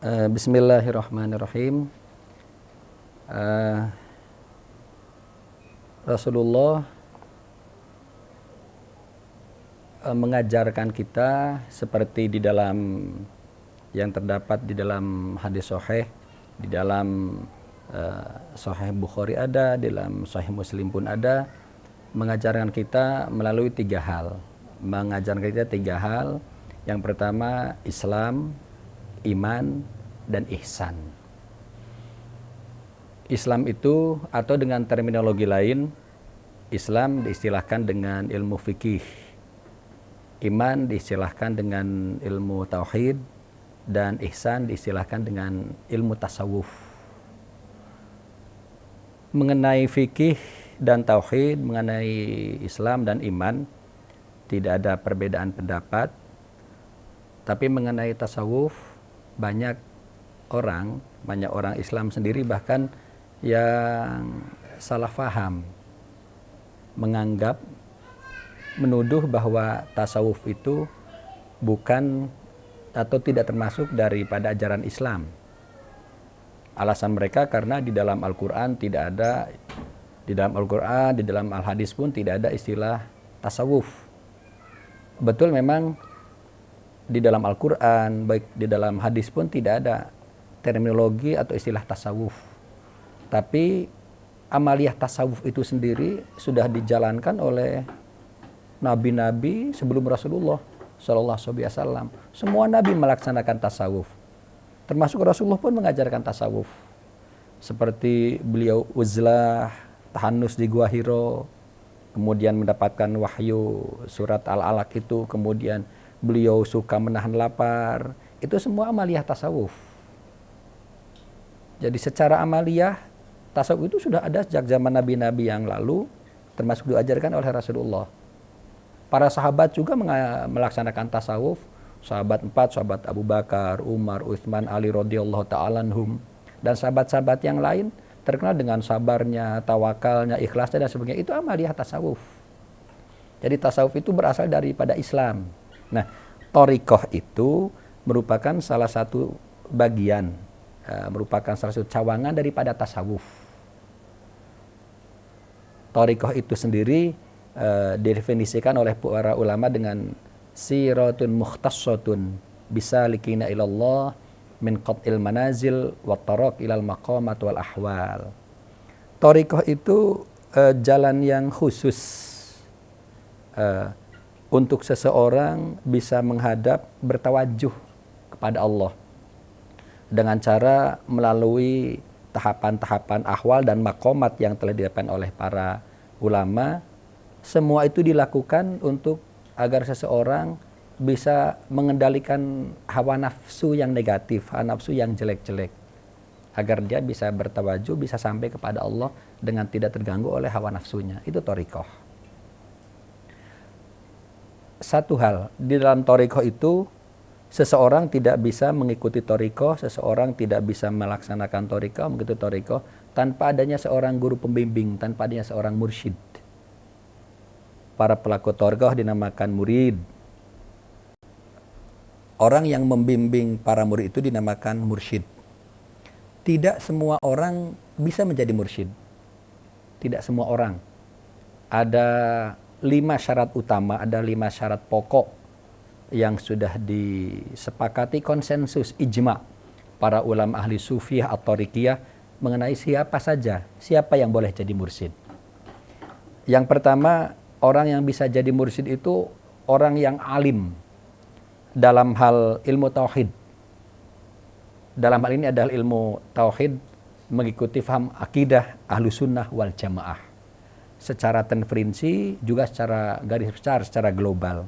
Bismillahirrahmanirrahim. Eh, Rasulullah mengajarkan kita seperti di dalam yang terdapat di dalam hadis sahih, di dalam Sahih Bukhari ada, di dalam Sahih Muslim pun ada, mengajarkan kita melalui tiga hal. Mengajarkan kita tiga hal. Yang pertama Islam, iman, dan ihsan. Islam itu, atau dengan terminologi lain, Islam diistilahkan dengan ilmu fikih, iman diistilahkan dengan ilmu tauhid, dan ihsan diistilahkan dengan ilmu tasawuf. Mengenai fikih dan tauhid, mengenai Islam dan iman, tidak ada perbedaan pendapat. Tapi mengenai tasawuf, banyak orang Islam sendiri bahkan yang salah faham, menganggap, menuduh bahwa tasawuf itu bukan atau tidak termasuk daripada ajaran Islam. Alasan mereka karena di dalam Al-Quran tidak ada, di dalam Al-Quran, di dalam Al-Hadis pun tidak ada istilah tasawuf. Betul, memang di dalam Al-Quran, baik di dalam hadis pun tidak ada terminologi atau istilah tasawuf. Tapi amaliyah tasawuf itu sendiri sudah dijalankan oleh nabi-nabi sebelum Rasulullah Sallallahu Alaihi Wasallam. Semua nabi melaksanakan tasawuf, termasuk Rasulullah pun mengajarkan tasawuf. Seperti beliau uzlah, tahannus di Gua Hiro, kemudian mendapatkan wahyu surat Al-Alaq itu, kemudian beliau suka menahan lapar. Itu semua amaliyah tasawuf. Jadi secara amaliyah, tasawuf itu sudah ada sejak zaman nabi-nabi yang lalu, termasuk diajarkan oleh Rasulullah. Para sahabat juga melaksanakan tasawuf. Sahabat 4, sahabat Abu Bakar, Umar, Utsman, Ali radhiyallahu ta'ala anhum, dan sahabat-sahabat yang lain terkenal dengan sabarnya, tawakalnya, ikhlasnya, dan sebagainya. Itu amaliyah tasawuf. Jadi tasawuf itu berasal daripada Islam. Nah, thariqah itu merupakan salah satu bagian, merupakan salah satu cawangan daripada tasawuf. Thariqah itu sendiri didefinisikan oleh para ulama dengan siratun mukhtassatun bisalikina ilallah min qat'il manazil wa taraq ilal maqamat wal ahwal. Thariqah itu jalan yang khusus untuk seseorang bisa menghadap, bertawajuh kepada Allah dengan cara melalui tahapan-tahapan ahwal dan makomat yang telah didapatkan oleh para ulama. Semua itu dilakukan untuk agar seseorang bisa mengendalikan hawa nafsu yang negatif, hawa nafsu yang jelek-jelek, agar dia bisa bertawajuh, bisa sampai kepada Allah dengan tidak terganggu oleh hawa nafsunya. Itu thariqah. Satu hal, di dalam thariqah itu seseorang tidak bisa mengikuti thariqah, seseorang tidak bisa melaksanakan thariqah, mengikuti thariqah tanpa adanya seorang guru pembimbing, tanpa adanya seorang mursyid. Para pelaku thariqah dinamakan murid. Orang yang membimbing para murid itu dinamakan mursyid. Tidak semua orang bisa menjadi mursyid. Tidak semua orang. Ada 5 syarat utama, ada 5 syarat pokok yang sudah disepakati konsensus ijma para ulama ahli sufiyah atau thariqiyah mengenai siapa saja, siapa yang boleh jadi mursyid. Yang pertama, orang yang bisa jadi mursyid itu orang yang alim dalam hal ilmu tauhid. Dalam hal ini adalah ilmu tauhid mengikuti faham akidah ahlu sunnah wal jamaah. Secara tenfrinsi, juga secara garis besar, secara global.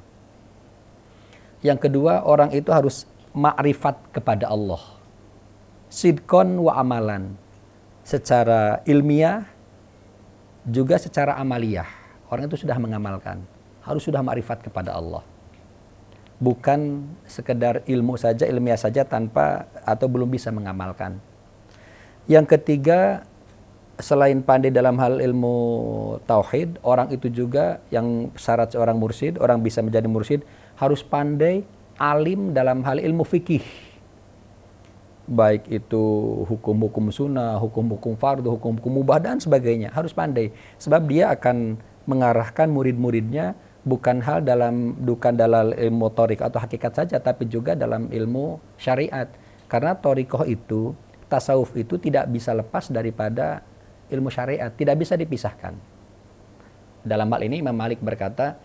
Yang kedua, orang itu harus ma'rifat kepada Allah. Sidqon wa amalan. Secara ilmiah, juga secara amaliyah. Orang itu sudah mengamalkan. Harus sudah ma'rifat kepada Allah. Bukan sekedar ilmu saja, ilmiah saja tanpa atau belum bisa mengamalkan. Yang ketiga, selain pandai dalam hal ilmu tauhid, orang itu juga yang syarat seorang mursyid, orang bisa menjadi mursyid, harus pandai, alim dalam hal ilmu fikih. baik itu hukum-hukum sunnah, hukum-hukum fardu, hukum-hukum mubah dan sebagainya. Harus pandai, sebab dia akan mengarahkan murid-muridnya bukan dalam ilmu torik atau hakikat saja, tapi juga dalam ilmu syariat. Karena torikoh itu, tasawuf itu tidak bisa lepas daripada ilmu syariat, tidak bisa dipisahkan. Dalam hal ini Imam Malik berkata,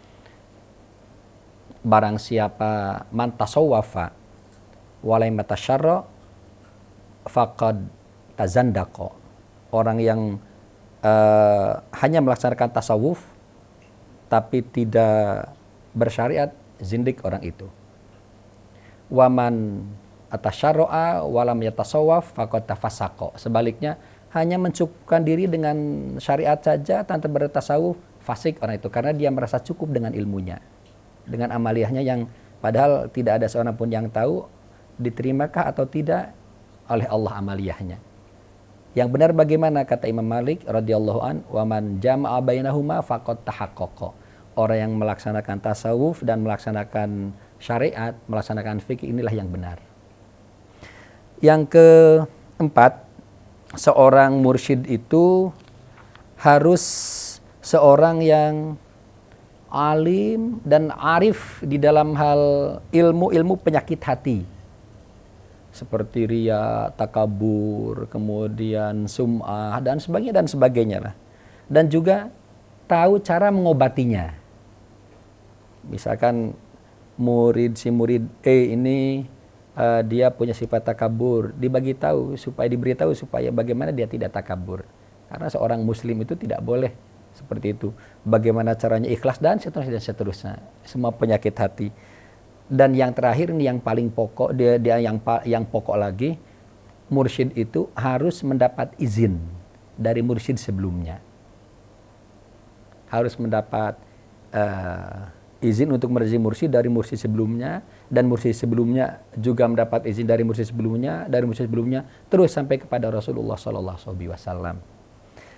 barang siapa man tasawwafa walai matasyarra faqad tazandaqo. Orang yang hanya melaksanakan tasawuf tapi tidak bersyariat, zindik orang itu. Waman atasyarra'a walam yatasawwaf faqad tafassaqo. Sebaliknya, hanya mencukupkan diri dengan syariat saja tanpa bertasawuf, fasik orang itu, karena dia merasa cukup dengan ilmunya, dengan amaliyahnya yang padahal tidak ada seorang pun yang tahu diterimakah atau tidak oleh Allah amaliyahnya. Yang benar bagaimana, kata Imam Malik radhiyallahu an, wa man jama'a bainahuma faqad tahaqqaqa. Orang yang melaksanakan tasawuf dan melaksanakan syariat, melaksanakan fikih, inilah yang benar. Yang keempat, seorang mursyid itu harus seorang yang alim dan arif di dalam hal ilmu-ilmu penyakit hati. Seperti riya, takabur, kemudian sum'ah, dan sebagainya lah. Dan juga tahu cara mengobatinya. Misalkan si murid ini dia punya sifat takabur, diberitahu supaya bagaimana dia tidak takabur. Karena seorang muslim itu tidak boleh seperti itu. Bagaimana caranya ikhlas dan seterusnya. Semua penyakit hati. Dan yang terakhir ini yang paling pokok, yang pokok lagi, mursyid itu harus mendapat izin dari mursyid sebelumnya. Harus mendapat izin untuk menjadi mursyid dari mursyid sebelumnya, dan mursyid sebelumnya juga mendapat izin dari mursyid sebelumnya, terus sampai kepada Rasulullah SAW.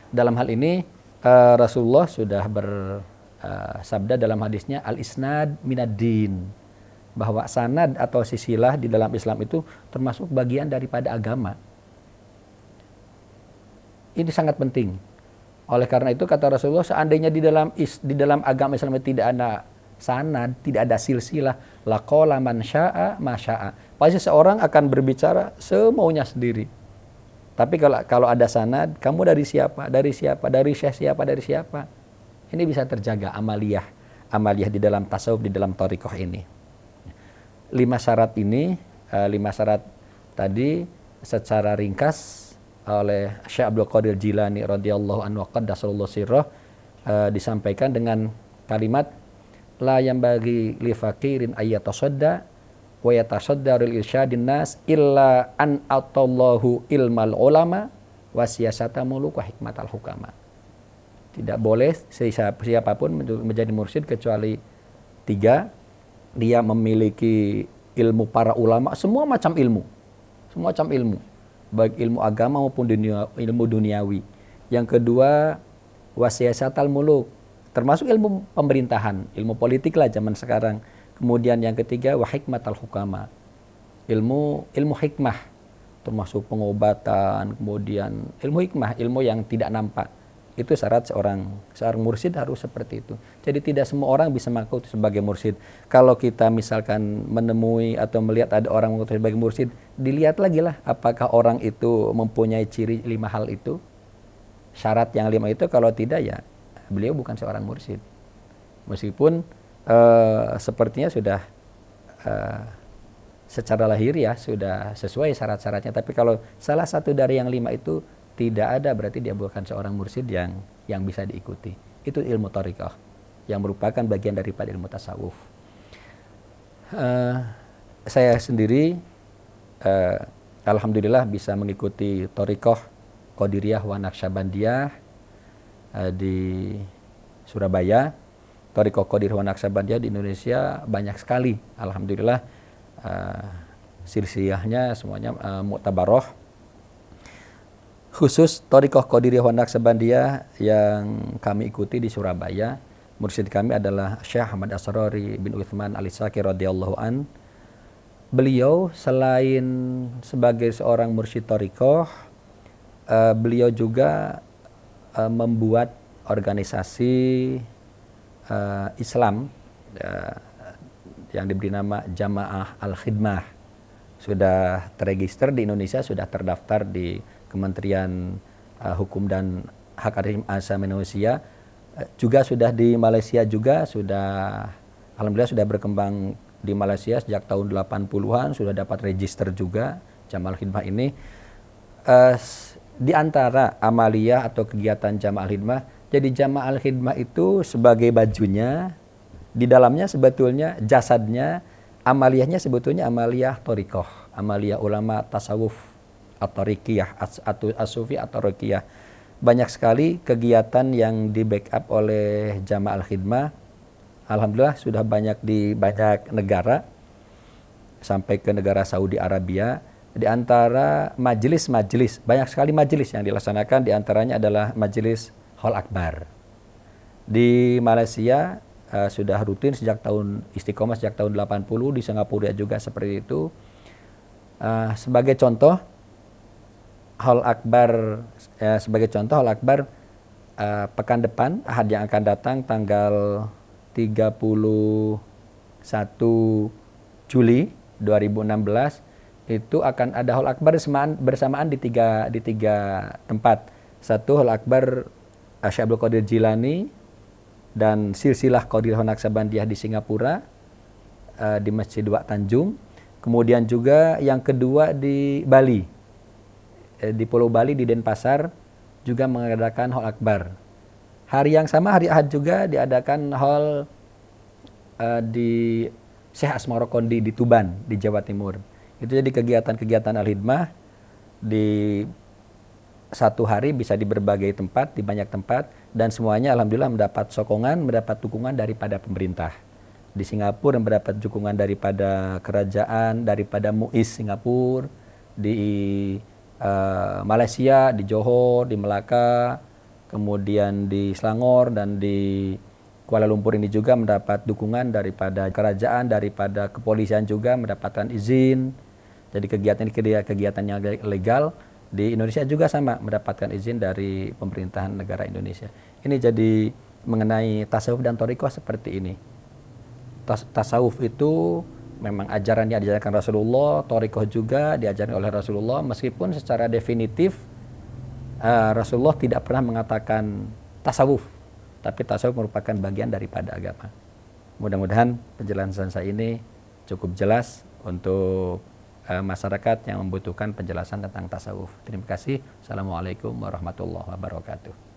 Dalam hal ini Rasulullah sudah bersabda dalam hadisnya, al-isnad minad-din, bahwa sanad atau silsilah di dalam Islam itu termasuk bagian daripada agama. Ini sangat penting. Oleh karena itu kata Rasulullah, seandainya di dalam agama Islam tidak ada sanad, tidak ada silsilah, laqala man syaa ma syaa. Pasti seorang akan berbicara semaunya sendiri. Tapi kalau ada sanad, kamu dari siapa? Dari siapa? Dari syekh siapa? Dari siapa? Ini bisa terjaga amaliyah di dalam tasawuf, di dalam thariqah ini. 5 syarat ini, 5 syarat tadi secara ringkas oleh Syekh Abdul Qadir Jilani radhiyallahu anhu qaddasallahu sirrah disampaikan dengan kalimat la yambaghi li faqirin ayyatasadda wa yatasaddarul irsyadin nas illa an atallahu ilmal ulama wa siyasata muluk wa hikmatal hukama. Tidak boleh siapapun menjadi mursyid kecuali 3. Dia memiliki ilmu para ulama, semua macam ilmu, baik ilmu agama maupun ilmu duniawi. Yang kedua, wasiyasatal muluk, termasuk ilmu pemerintahan, ilmu politik lah zaman sekarang. Kemudian yang ketiga, wahikmatal hukama, ilmu hikmah, termasuk pengobatan, kemudian ilmu hikmah, ilmu yang tidak nampak. Itu syarat seorang mursyid harus seperti itu. Jadi tidak semua orang bisa mengaku sebagai mursyid. Kalau kita misalkan menemui atau melihat ada orang mengaku sebagai mursyid, dilihat lagi lah apakah orang itu mempunyai ciri 5 hal itu. Syarat yang 5 itu, kalau tidak ya beliau bukan seorang mursyid. Meskipun sepertinya sudah secara lahir ya sudah sesuai syarat-syaratnya, tapi kalau salah satu dari yang 5 itu tidak ada, berarti dia bukan seorang mursyid yang bisa diikuti. Itu ilmu thariqah yang merupakan bagian daripada ilmu tasawuf. Saya sendiri alhamdulillah bisa mengikuti thariqah Qadiriyah wa Naqsyabandiyah di Surabaya. Thariqah Qadiriyah wa Naqsyabandiyah di Indonesia banyak sekali, alhamdulillah. Silsilahnya semuanya mu'tabaroh. Khusus thariqah Qadiriyah wa Naqsyabandiyah yang kami ikuti di Surabaya, mursyid kami adalah Syekh Ahmad Asrori bin Utsman Al-Isaki radhiyallahu an. beliau selain sebagai seorang mursyid thariqah, beliau juga membuat organisasi Islam yang diberi nama Jamaah Al-Khidmah. Sudah terregister di Indonesia, sudah terdaftar di Kementerian Hukum dan Hak Asasi Manusia. Juga sudah di Malaysia juga, alhamdulillah sudah berkembang di Malaysia sejak tahun 80-an, sudah dapat register juga Jamaah Al-Khidmah ini. Di antara amaliyah atau kegiatan Jamaah Al-Khidmah, jadi Jamaah Al-Khidmah itu sebagai bajunya, di dalamnya sebetulnya jasadnya, amaliyahnya sebetulnya amaliyah thariqah, amaliyah ulama tasawuf atau rikiyah, as-sufi atau rikiyah. Banyak sekali kegiatan yang di backup oleh Jamaah Al-Khidmah. Alhamdulillah sudah banyak di banyak negara, sampai ke negara Saudi Arabia. Di antara majelis-majelis, banyak sekali majelis yang dilaksanakan, di antaranya adalah majelis Hall Akbar. Di Malaysia sudah rutin sejak tahun istiqomah sejak tahun 80, di Singapura juga seperti itu. Sebagai contoh Hall Akbar, pekan depan Ahad yang akan datang tanggal 31 Juli 2016 itu akan ada Hall Akbar bersamaan di tiga tempat. Satu Hall Akbar Syekh Abdul Qadir Jilani dan Silsilah Qadiriyah Naqsabandiyah di Singapura, di Masjid Wak Tanjung. Kemudian juga yang kedua di Bali, di Pulau Bali di Denpasar juga mengadakan Hall Akbar. Hari yang sama, hari Ahad juga diadakan hall di Syekh Asmara Kondi di Tuban di Jawa Timur. Itu jadi kegiatan-kegiatan Al-Khidmah di satu hari bisa di berbagai tempat, di banyak tempat, dan semuanya alhamdulillah mendapat sokongan, mendapat dukungan daripada pemerintah. Di Singapura mendapat dukungan daripada kerajaan, daripada MUIS Singapura, di Malaysia, di Johor, di Melaka, kemudian di Selangor dan di Kuala Lumpur ini juga mendapat dukungan daripada kerajaan, daripada kepolisian juga mendapatkan izin. Jadi kegiatan yang legal. Di Indonesia juga sama, mendapatkan izin dari pemerintahan negara Indonesia. Ini jadi mengenai tasawuf dan thariqah seperti ini. Tasawuf itu memang ajarannya diajarkan Rasulullah, thariqah juga diajarkan oleh Rasulullah, meskipun secara definitif Rasulullah tidak pernah mengatakan tasawuf, tapi tasawuf merupakan bagian daripada agama. Mudah-mudahan penjelasan saya ini cukup jelas untuk masyarakat yang membutuhkan penjelasan tentang tasawuf. Terima kasih. Assalamualaikum warahmatullahi wabarakatuh.